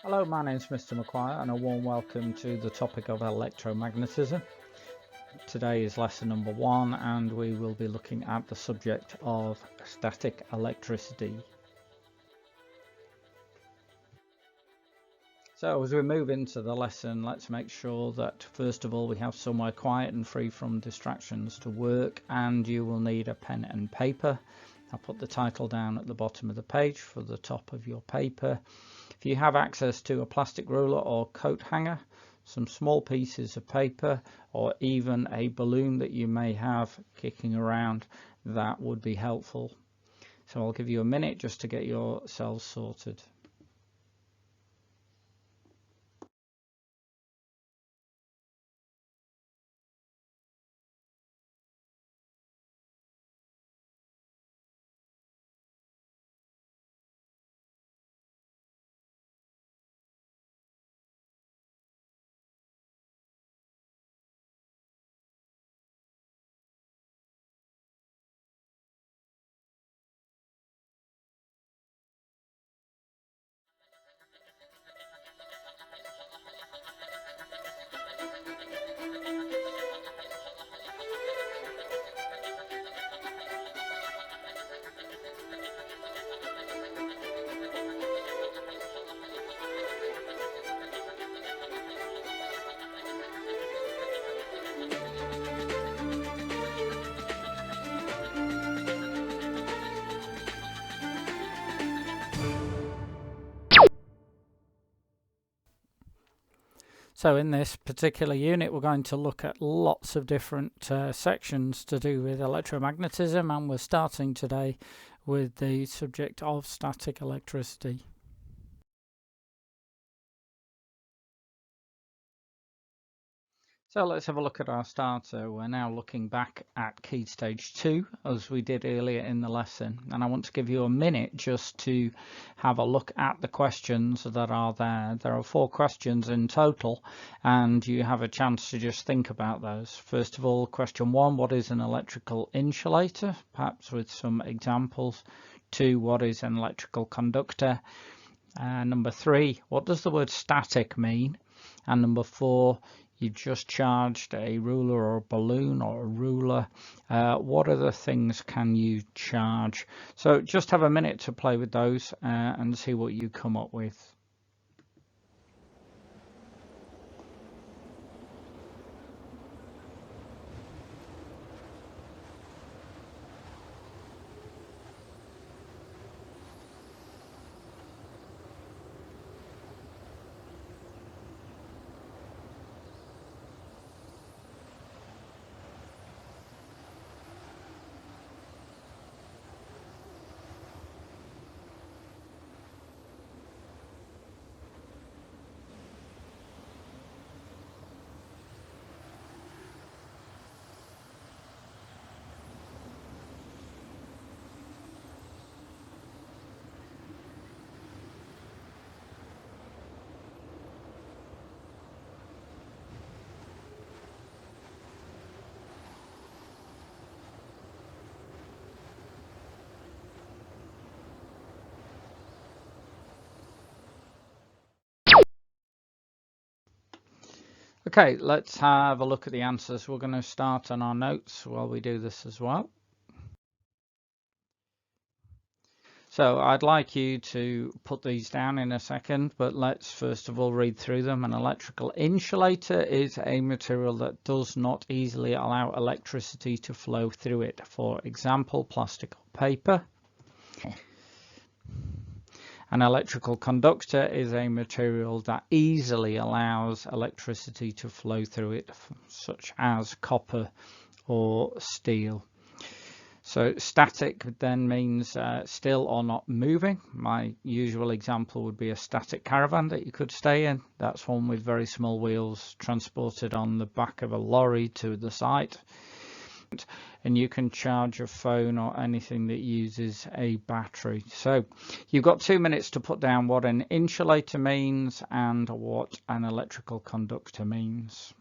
Hello, my name is Mr. McQuire and a warm welcome to the topic of electromagnetism. Today is lesson number 1 and we will be looking at the subject of static electricity. So as we move into the lesson, let's make sure that first of all we have somewhere quiet and free from distractions to work, and you will need a pen and paper. I'll put the title down at the bottom of the page for the top of your paper. If you have access to a plastic ruler or coat hanger, some small pieces of paper, or even a balloon that you may have kicking around, that would be helpful. So I'll give you a minute just to get yourselves sorted. So in this particular unit we're going to look at lots of different sections to do with electromagnetism, and we're starting today with the subject of static electricity. So let's have a look at our starter. We're now looking back at key stage 2 as we did earlier in the lesson, and I want to give you a minute just to have a look at the questions that are there. There are 4 questions in total and you have a chance to just think about those. First of all, question 1, what is an electrical insulator? Perhaps with some examples. 2, what is an electrical conductor? Number 3, what does the word static mean? And number 4, you've just charged a ruler or a balloon or a ruler. What other things can you charge? So just have a minute to play with those and see what you come up with. Okay, let's have a look at the answers. We're going to start on our notes while we do this as well. So I'd like you to put these down in a second, but let's first of all read through them. An electrical insulator is a material that does not easily allow electricity to flow through it. For example, plastic or paper. An electrical conductor is a material that easily allows electricity to flow through it, such as copper or steel. So static then means still or not moving. My usual example would be a static caravan that you could stay in. That's one with very small wheels transported on the back of a lorry to the site. And you can charge a phone or anything that uses a battery. So you've got 2 minutes to put down what an insulator means and what an electrical conductor means.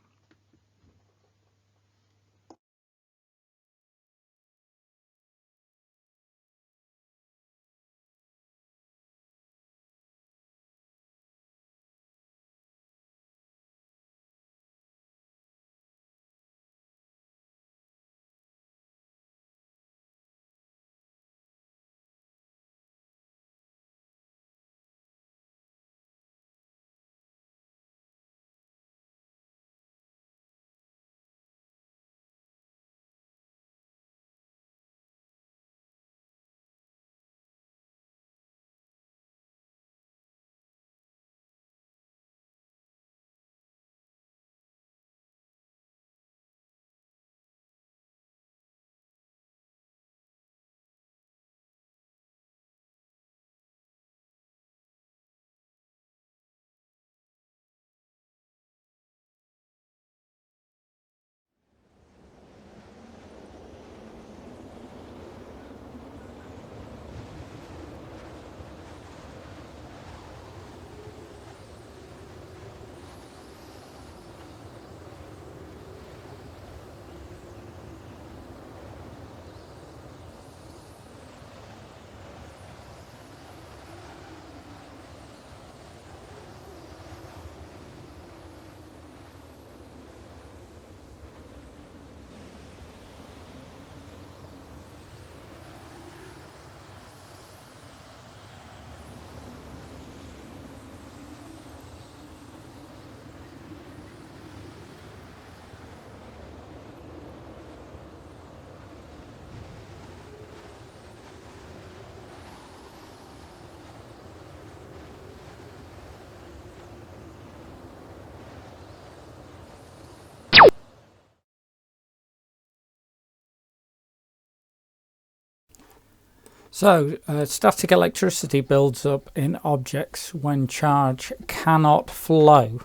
So, static electricity builds up in objects when charge cannot flow.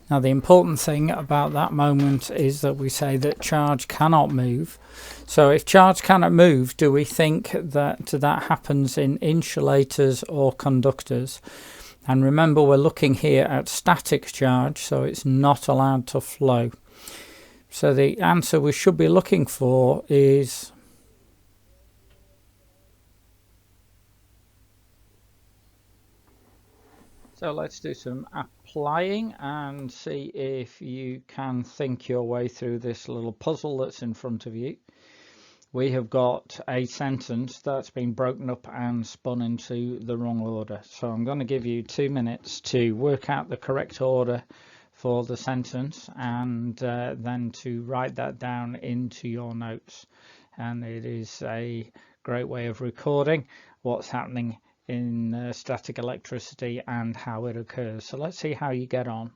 Now, the important thing about that moment is that we say that charge cannot move. So, if charge cannot move, do we think that that happens in insulators or conductors? And remember, we're looking here at static charge, so it's not allowed to flow. So, the answer we should be looking for is... So let's do some applying and see if you can think your way through this little puzzle that's in front of you. We have got a sentence that's been broken up and spun into the wrong order. So I'm going to give you 2 minutes to work out the correct order for the sentence and then to write that down into your notes. And it is a great way of recording what's happening in static electricity and how it occurs. So let's see how you get on.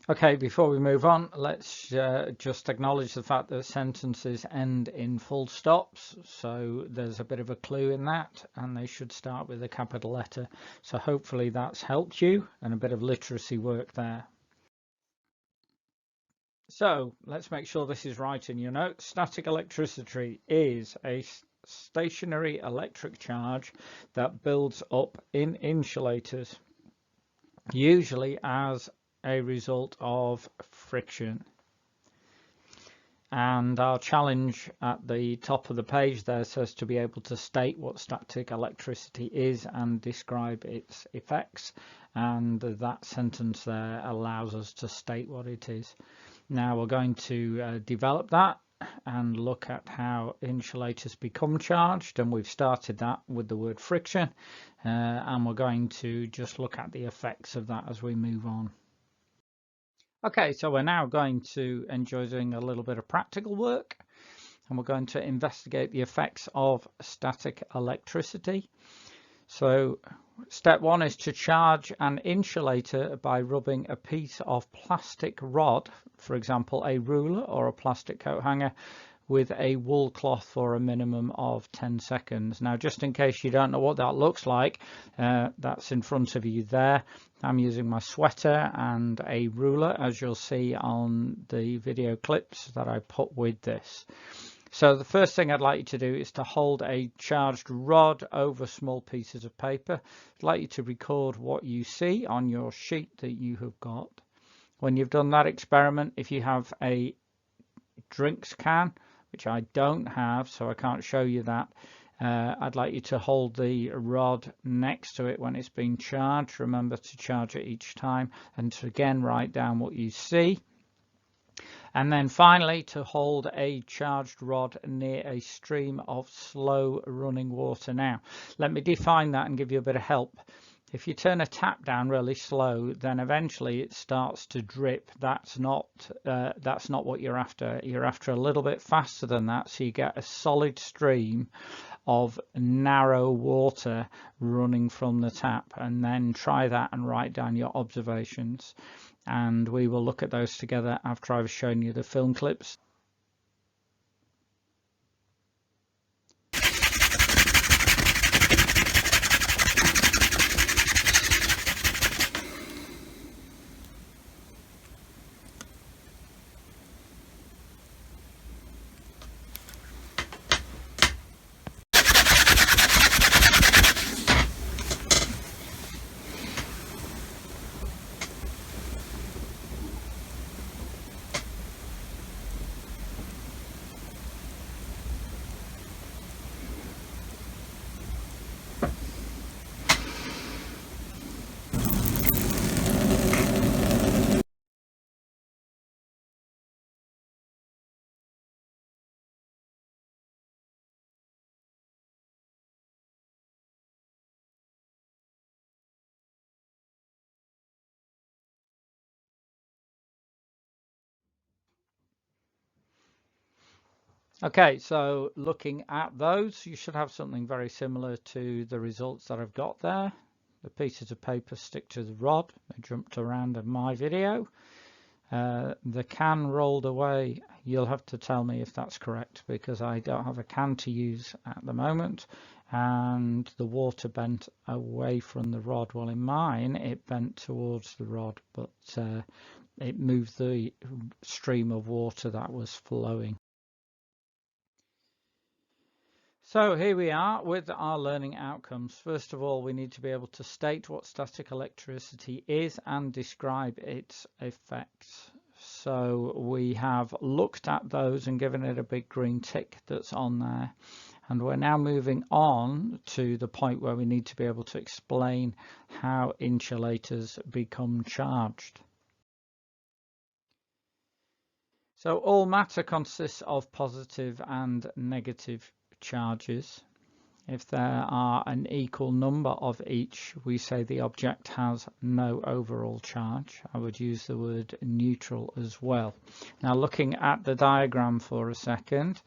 Okay, before we move on, let's just acknowledge the fact that sentences end in full stops. So there's a bit of a clue in that, and they should start with a capital letter. So hopefully that's helped you, and a bit of literacy work there. So let's make sure this is right in your notes. Static electricity is a stationary electric charge that builds up in insulators, usually as a result of friction. And our challenge at the top of the page there says to be able to state what static electricity is and describe its effects, and that sentence there allows us to state what it is. Now we're going to develop that and look at how insulators become charged, and we've started that with the word friction, and we're going to just look at the effects of that as we move on. Okay, so we're now going to enjoy doing a little bit of practical work, and we're going to investigate the effects of static electricity. So step one is to charge an insulator by rubbing a piece of plastic rod, for example a ruler or a plastic coat hanger, with a wool cloth for a minimum of 10 seconds. Now, just in case you don't know what that looks like, that's in front of you there. I'm using my sweater and a ruler, as you'll see on the video clips that I put with this. So the first thing I'd like you to do is to hold a charged rod over small pieces of paper. I'd like you to record what you see on your sheet that you have got. When you've done that experiment, if you have a drinks can, which I don't have, so I can't show you that. I'd like you to hold the rod next to it when it's being charged. Remember to charge it each time, and to again write down what you see. And then finally, to hold a charged rod near a stream of slow running water. Now, let me define that and give you a bit of help. If you turn a tap down really slow, then eventually it starts to drip. That's not what you're after. You're after a little bit faster than that, so you get a solid stream of narrow water running from the tap. And then try that and write down your observations. And we will look at those together after I've shown you the film clips. Okay, so looking at those, you should have something very similar to the results that I've got there. The pieces of paper stick to the rod. I jumped around in my video. The can rolled away. You'll have to tell me if that's correct, because I don't have a can to use at the moment. And the water bent away from the rod. Well, in mine, it bent towards the rod, but it moved the stream of water that was flowing. So here we are with our learning outcomes. First of all, we need to be able to state what static electricity is and describe its effects. So we have looked at those and given it a big green tick that's on there. And we're now moving on to the point where we need to be able to explain how insulators become charged. So all matter consists of positive and negative charges. If there are an equal number of each, we say the object has no overall charge. I would use the word neutral as well. Now, looking at the diagram for a second,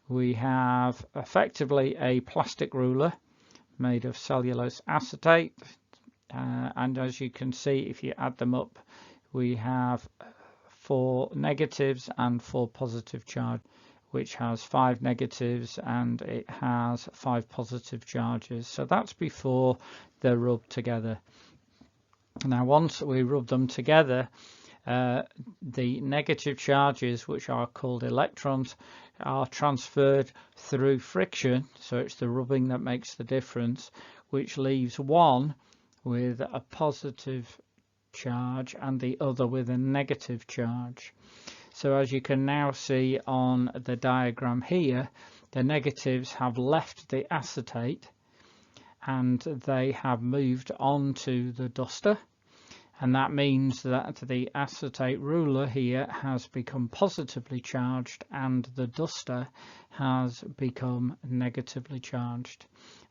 we have effectively a plastic ruler made of cellulose acetate. And as you can see, if you add them up, we have 4 negatives and 4 positive charge, which has 5 negatives and it has 5 positive charges. So that's before they're rubbed together. Now, once we rub them together, the negative charges, which are called electrons, are transferred through friction. So it's the rubbing that makes the difference, which leaves one with a positive charge and the other with a negative charge. So as you can now see on the diagram here, the negatives have left the acetate and they have moved on to the duster, and that means that the acetate ruler here has become positively charged and the duster has become negatively charged.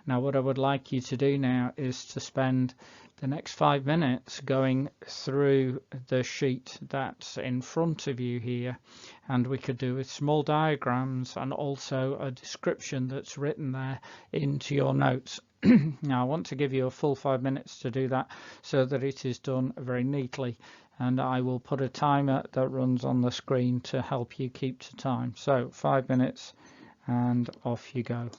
Now what I would like you to do now is to spend the next 5 minutes going through the sheet that's in front of you here, and we could do with small diagrams and also a description that's written there into your notes. Now I want to give you a full 5 minutes to do that so that it is done very neatly, and I will put a timer that runs on the screen to help you keep to time. So 5 minutes and off you go.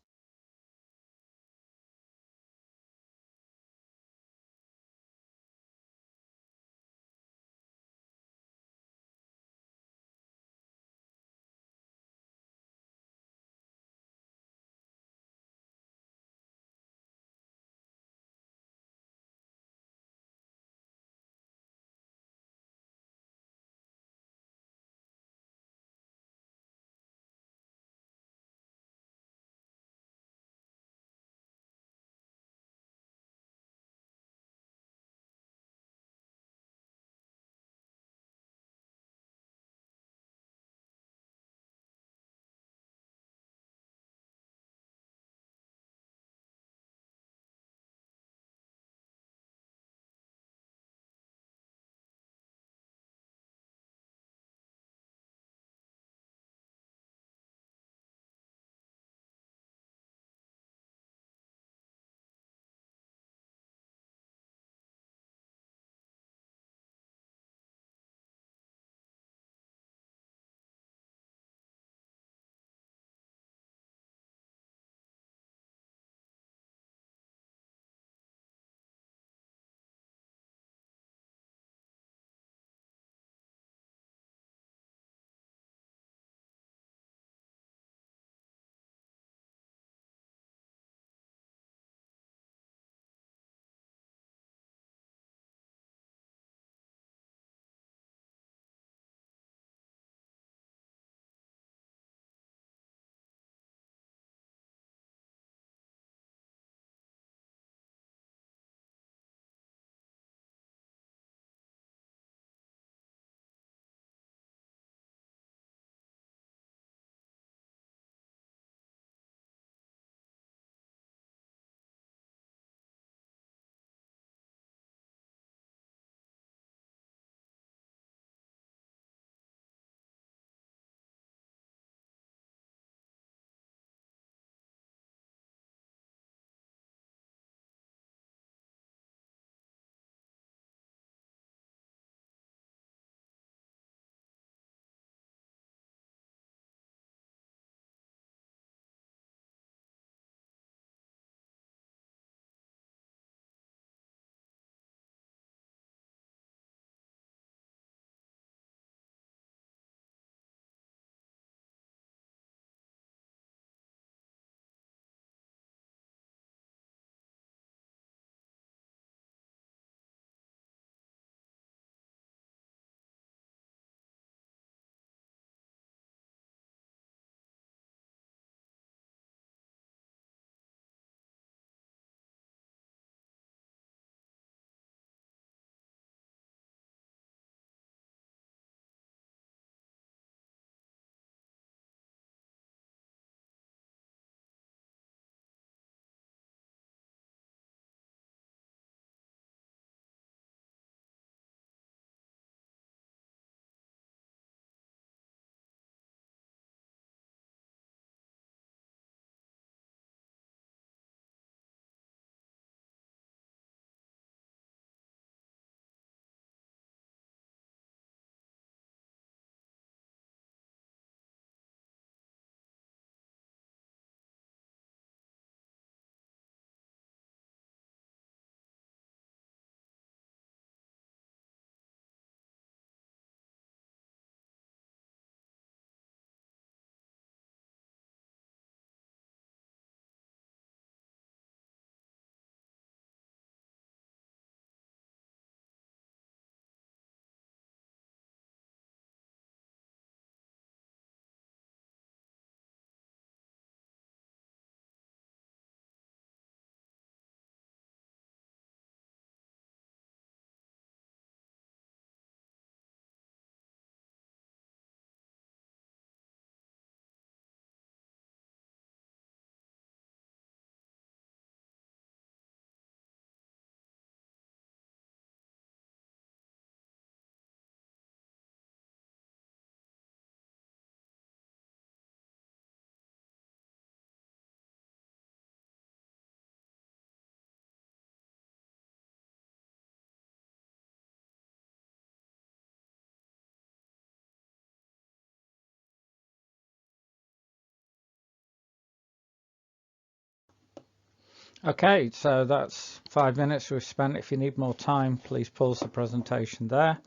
Okay, so that's 5 minutes we've spent. If you need more time, please pause the presentation there.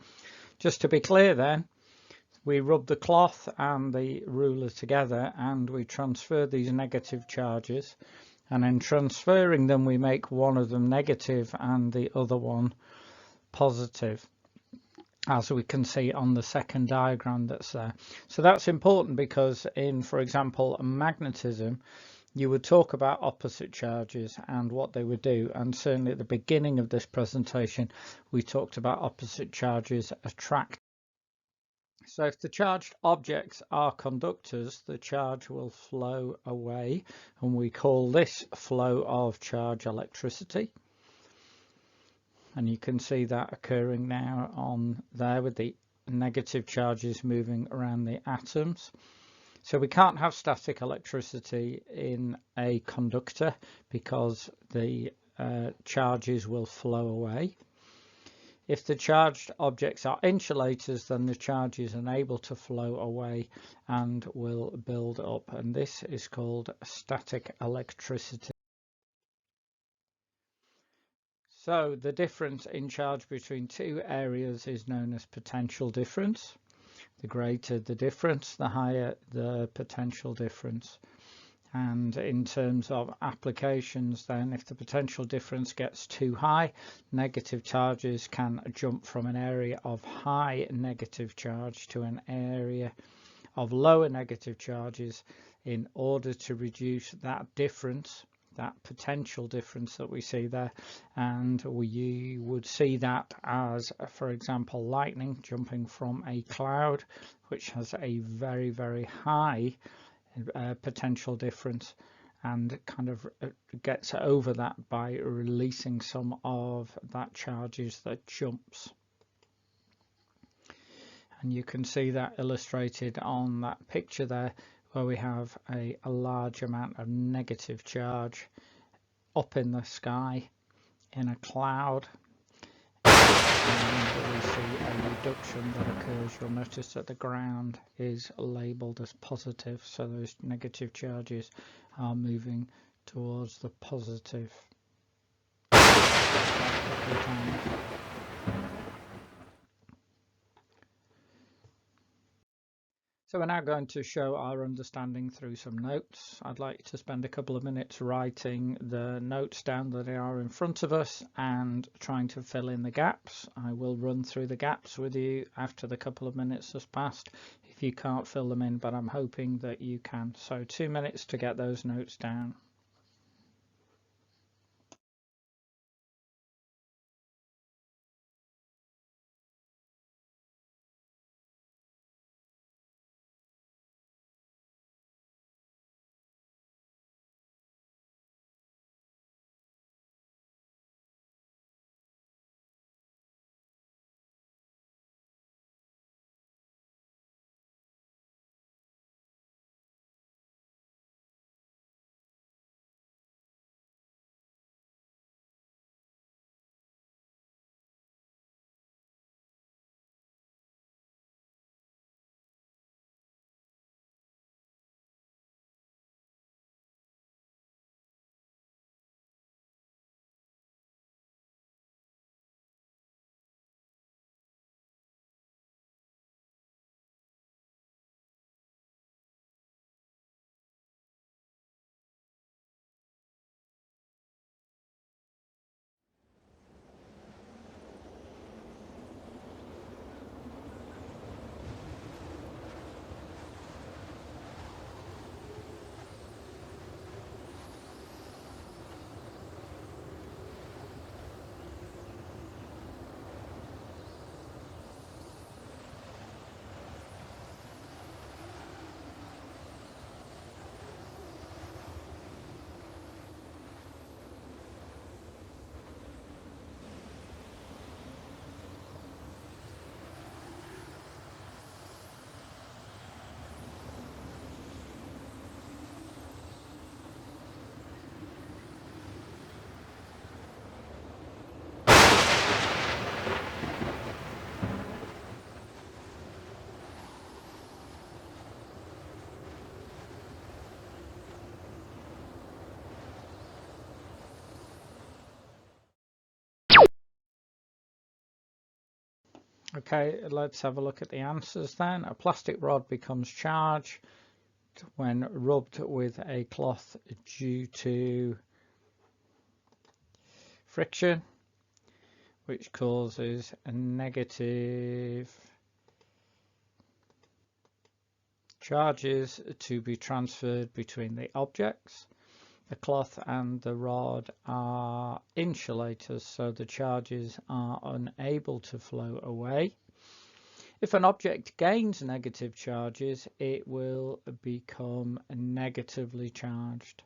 Just to be clear then, we rub the cloth and the ruler together and we transfer these negative charges, and in transferring them we make one of them negative and the other one positive, as we can see on the second diagram that's there. So that's important because in, for example, magnetism, you would talk about opposite charges and what they would do, and certainly at the beginning of this presentation we talked about opposite charges attract. So if the charged objects are conductors, the charge will flow away, and we call this flow of charge electricity. And you can see that occurring now on there with the negative charges moving around the atoms. So we can't have static electricity in a conductor because the charges will flow away. If the charged objects are insulators, then the charge is unable to flow away and will build up, and this is called static electricity. So the difference in charge between two areas is known as potential difference. The greater the difference, the higher the potential difference. And in terms of applications, then if the potential difference gets too high, negative charges can jump from an area of high negative charge to an area of lower negative charges in order to reduce that difference, that potential difference that we see there. And we would see that as, for example, lightning jumping from a cloud, which has a very, very high potential difference, and kind of gets over that by releasing some of that charges that jumps. And you can see that illustrated on that picture there, where we have a large amount of negative charge up in the sky in a cloud, and we see a reduction that occurs. You'll notice that the ground is labelled as positive, so those negative charges are moving towards the positive. So we're now going to show our understanding through some notes. I'd like to spend a couple of minutes writing the notes down that are in front of us and trying to fill in the gaps. I will run through the gaps with you after the couple of minutes has passed if you can't fill them in, but I'm hoping that you can. So 2 minutes to get those notes down. Okay, let's have a look at the answers then. A plastic rod becomes charged when rubbed with a cloth due to friction, which causes a negative charges to be transferred between the objects. The cloth and the rod are insulators, so the charges are unable to flow away. If an object gains negative charges, it will become negatively charged.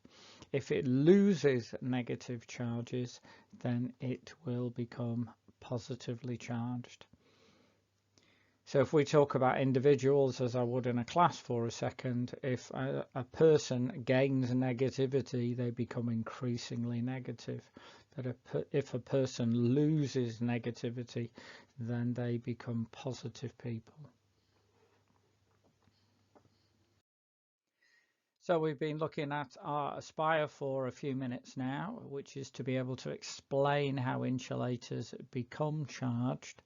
If it loses negative charges, then it will become positively charged. So if we talk about individuals, as I would in a class for a second, if a person gains negativity, they become increasingly negative. But if a person loses negativity, then they become positive people. So we've been looking at our Aspire for a few minutes now, which is to be able to explain how insulators become charged.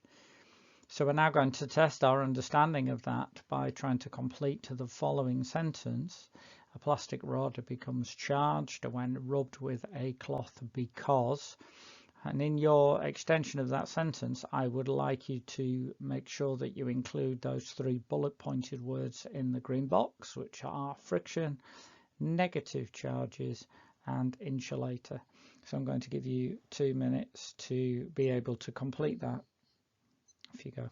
So we're now going to test our understanding of that by trying to complete the following sentence. A plastic rod becomes charged when rubbed with a cloth because, and in your extension of that sentence, I would like you to make sure that you include those 3 bullet pointed words in the green box, which are friction, negative charges, and insulator. So I'm going to give you 2 minutes to be able to complete that. Off you go.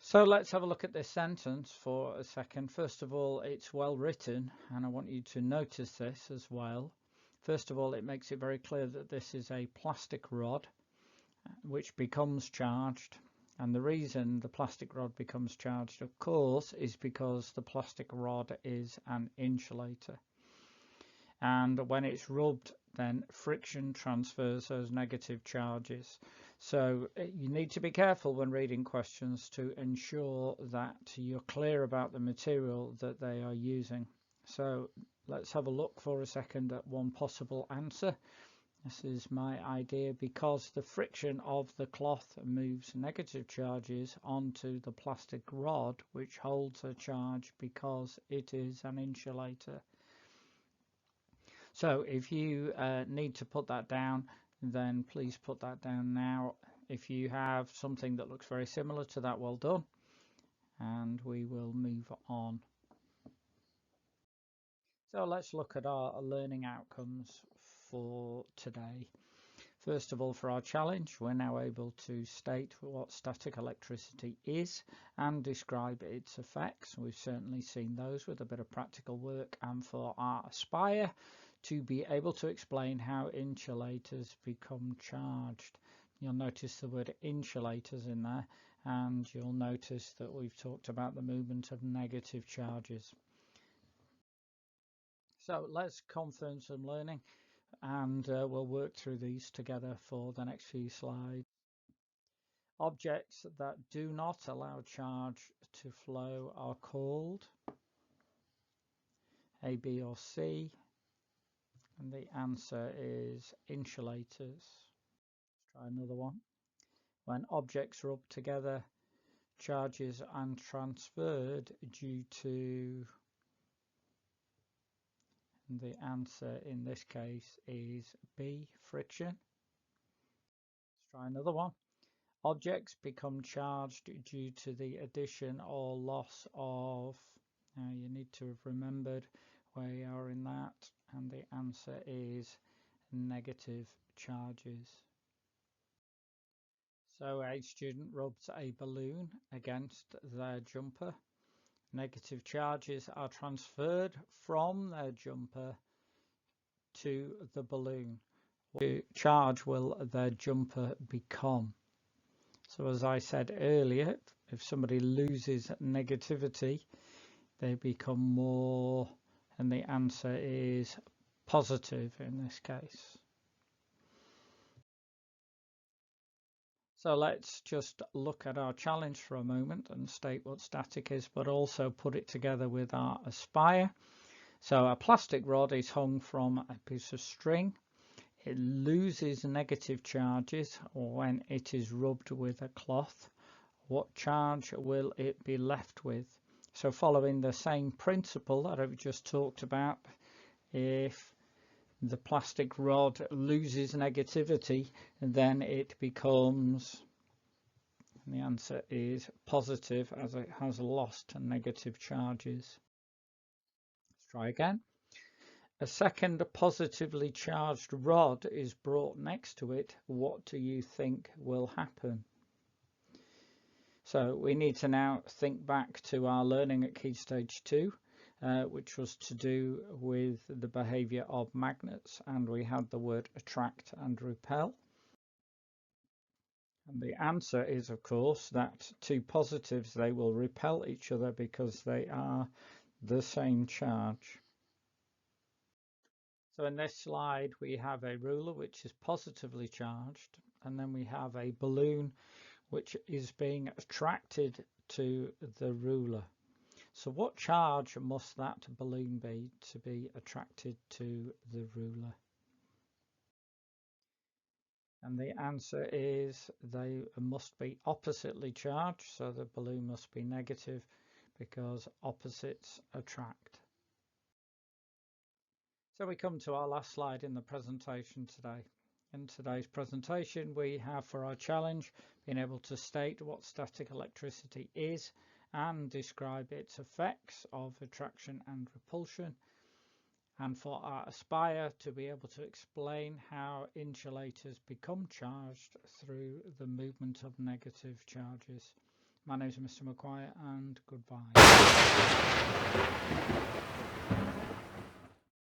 So let's have a look at this sentence for a second. First of all, it's well written, and I want you to notice this as well. First of all, it makes it very clear that this is a plastic rod which becomes charged. And the reason the plastic rod becomes charged, of course, is because the plastic rod is an insulator. And when it's rubbed, then friction transfers those negative charges. So you need to be careful when reading questions to ensure that you're clear about the material that they are using. So let's have a look for a second at one possible answer. This is my idea: because the friction of the cloth moves negative charges onto the plastic rod, which holds a charge because it is an insulator. So if you need to put that down, then please put that down now. If you have something that looks very similar to that, well done, and we will move on. So let's look at our learning outcomes for today. First of all, for our challenge, we're now able to state what static electricity is and describe its effects. We've certainly seen those with a bit of practical work, and for our Aspire, to be able to explain how insulators become charged. You'll notice the word insulators in there, and you'll notice that we've talked about the movement of negative charges. So let's confirm some learning, and we'll work through these together for the next few slides. Objects that do not allow charge to flow are called A, B or C, and the answer is insulators. Let's try another one. When objects rub together, charges are transferred due to, and the answer in this case is B, friction. Let's try another one. Objects become charged due to the addition or loss of, now you need to have remembered where you are in that, and the answer is negative charges. So a student rubs a balloon against their jumper. Negative charges are transferred from their jumper to the balloon. What charge will their jumper become? So as I said earlier, if somebody loses negativity, they become more, and the answer is positive in this case. So let's just look at our challenge for a moment and state what static is, but also put it together with our Aspire. So a plastic rod is hung from a piece of string. It loses negative charges when it is rubbed with a cloth. What charge will it be left with? So following the same principle that I've just talked about, if the plastic rod loses negativity, then it becomes, and the answer is positive, as it has lost negative charges. Let's try again. A second positively charged rod is brought next to it. What do you think will happen? So we need to now think back to our learning at Key Stage 2, which was to do with the behaviour of magnets, and we had the word attract and repel. And the answer is, of course, that two positives, they will repel each other because they are the same charge. So in this slide, we have a ruler which is positively charged, and then we have a balloon which is being attracted to the ruler. So what charge must that balloon be to be attracted to the ruler? And the answer is they must be oppositely charged, so the balloon must be negative because opposites attract. So we come to our last slide in the presentation today. In today's presentation, we have for our challenge been able to state what static electricity is and describe its effects of attraction and repulsion, and for our Aspire to be able to explain how insulators become charged through the movement of negative charges. My name is Mr. McQuire, and goodbye.